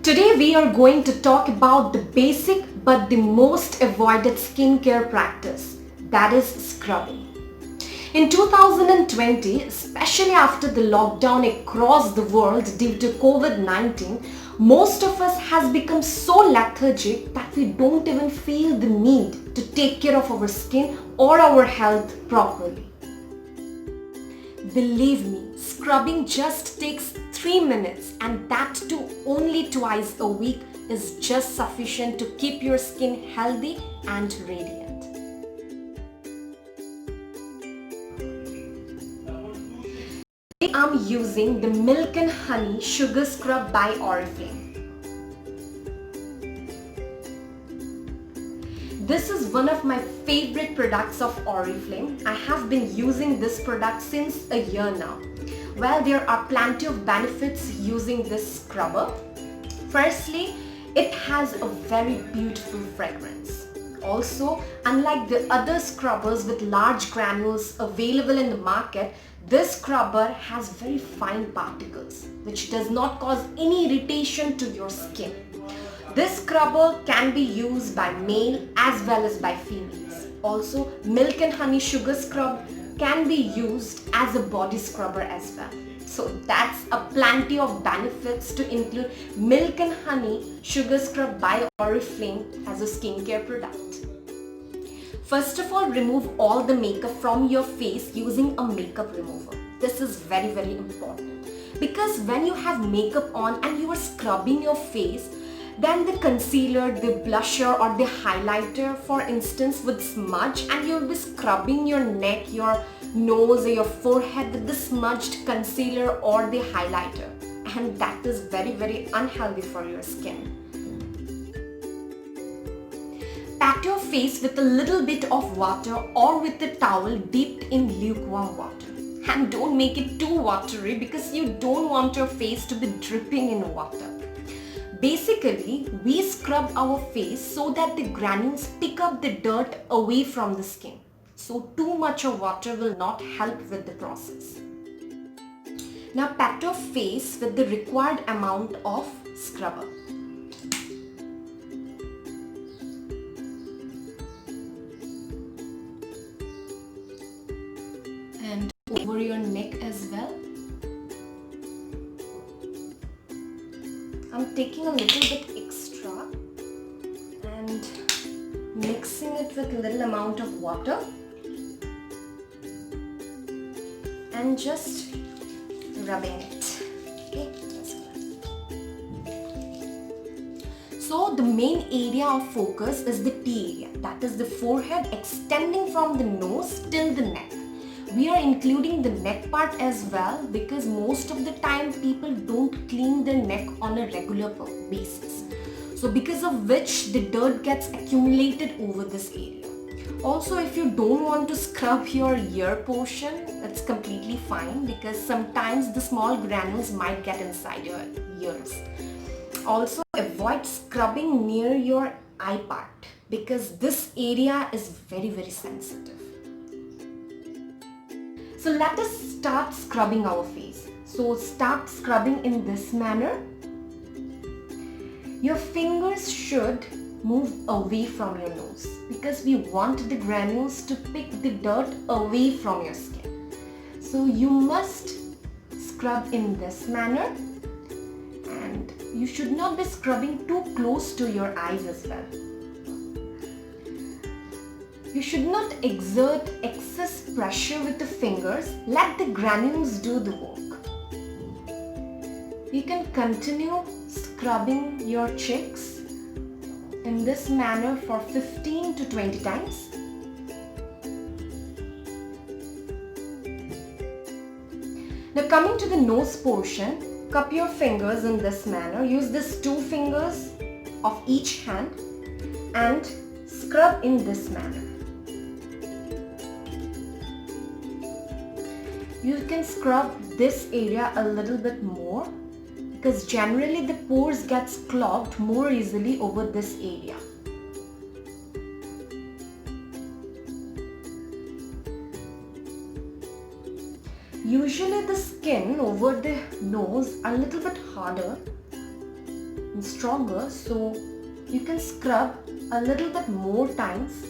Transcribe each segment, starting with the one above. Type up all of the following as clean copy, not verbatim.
Today we are going to talk about the basic but the most avoided skincare practice, that is scrubbing. In 2020, especially after the lockdown across the world due to COVID-19, most of us has become so lethargic that we don't even feel the need to take care of our skin or our health properly. Believe me, scrubbing just takes 3 minutes, and that too only twice a week is just sufficient to keep your skin healthy and radiant. Today I'm using the Milk and Honey Sugar Scrub by Oriflame. This is one of my favorite products of Oriflame. I have been using this product since a year now. Well, there are plenty of benefits using this scrubber. Firstly, it has a very beautiful fragrance. Also, unlike the other scrubbers with large granules available in the market, this scrubber has very fine particles, which does not cause any irritation to your skin. This scrubber can be used by male as well as by females. Also, Milk and Honey Sugar Scrub can be used as a body scrubber as well. So that's a plenty of benefits to include Milk and Honey Sugar Scrub by Oriflame as a skincare product. First of all, remove all the makeup from your face using a makeup remover. This is very important because when you have makeup on and you are scrubbing your face, then the concealer, the blusher or the highlighter for instance would smudge, and you'll be scrubbing your neck, your nose or your forehead with the smudged concealer or the highlighter, and that is very unhealthy for your skin. Pat your face with a little bit of water or with a towel dipped in lukewarm water, and don't make it too watery because you don't want your face to be dripping in water. Basically, we scrub our face so that the granules pick up the dirt away from the skin. So too much of water will not help with the process. Now pat your face with the required amount of scrubber. And over your neck as well. I'm taking a little bit extra and mixing it with a little amount of water and just rubbing it. Okay. So the main area of focus is the T area, that is the forehead extending from the nose till the neck. We are including the neck part as well because most of the time people don't clean their neck on a regular basis. So because of which the dirt gets accumulated over this area. Also, if you don't want to scrub your ear portion, it's completely fine because sometimes the small granules might get inside your ears. Also, avoid scrubbing near your eye part because this area is very sensitive. So let us start scrubbing our face. So start scrubbing in this manner. Your fingers should move away from your nose because we want the granules to pick the dirt away from your skin. So you must scrub in this manner, and you should not be scrubbing too close to your eyes as well. You should not exert excess pressure with the fingers. Let the granules do the work. You can continue scrubbing your cheeks in this manner for 15 to 20 times. Now coming to the nose portion, cup your fingers in this manner. Use these 2 fingers of each hand and scrub in this manner. You can scrub this area a little bit more because generally the pores gets clogged more easily over this area. Usually the skin over the nose are a little bit harder and stronger, so you can scrub a little bit more times,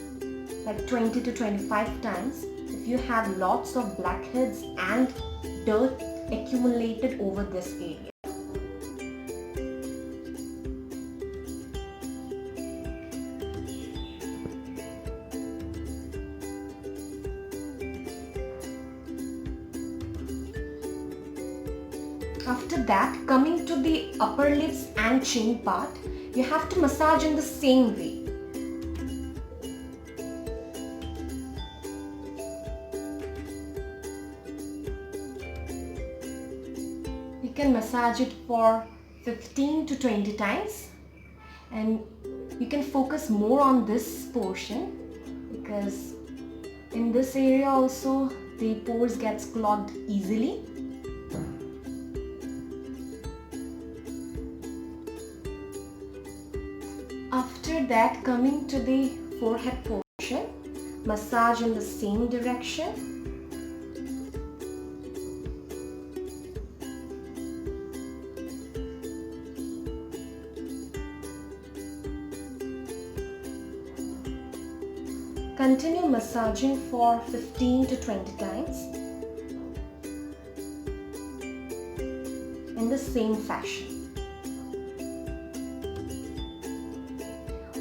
like 20 to 25 times, if you have lots of blackheads and dirt accumulated over this area. After that, coming to the upper lips and chin part, you have to massage in the same way. You can massage it for 15 to 20 times, and you can focus more on this portion because in this area also the pores gets clogged easily. After that, coming to the forehead portion, massage in the same direction. Continue massaging for 15 to 20 times in the same fashion.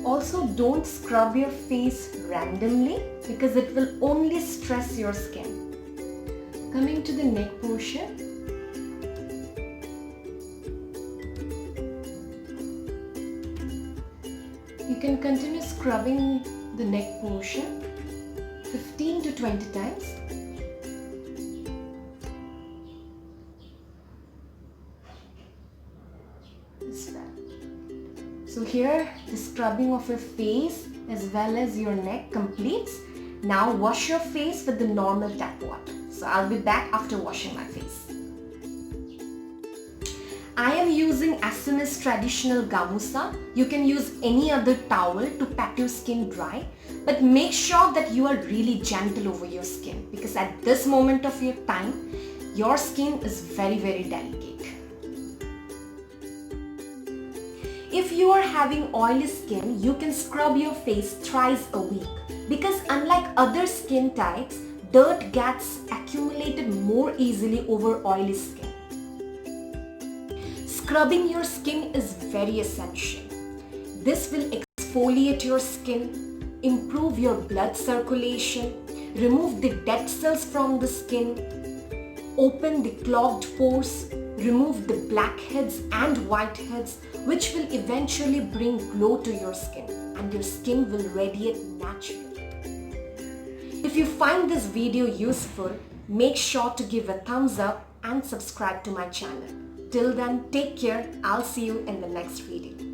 Also, don't scrub your face randomly because it will only stress your skin. Coming to the neck portion, you can continue scrubbing the neck portion 15 to 20 times. So here the scrubbing of your face as well as your neck completes. Now wash your face with the normal tap water. So I'll be back after washing my face. I am using Assamese traditional gamusa. You can use any other towel to pat your skin dry, but make sure that you are really gentle over your skin because at this moment of your time, your skin is very delicate. If you are having oily skin, you can scrub your face thrice a week because unlike other skin types, dirt gets accumulated more easily over oily skin. Scrubbing your skin is very essential. This will exfoliate your skin, improve your blood circulation, remove the dead cells from the skin, open the clogged pores, remove the blackheads and whiteheads, which will eventually bring glow to your skin and your skin will radiate naturally. If you find this video useful, make sure to give a thumbs up and subscribe to my channel. Till then, take care. I'll see you in the next video.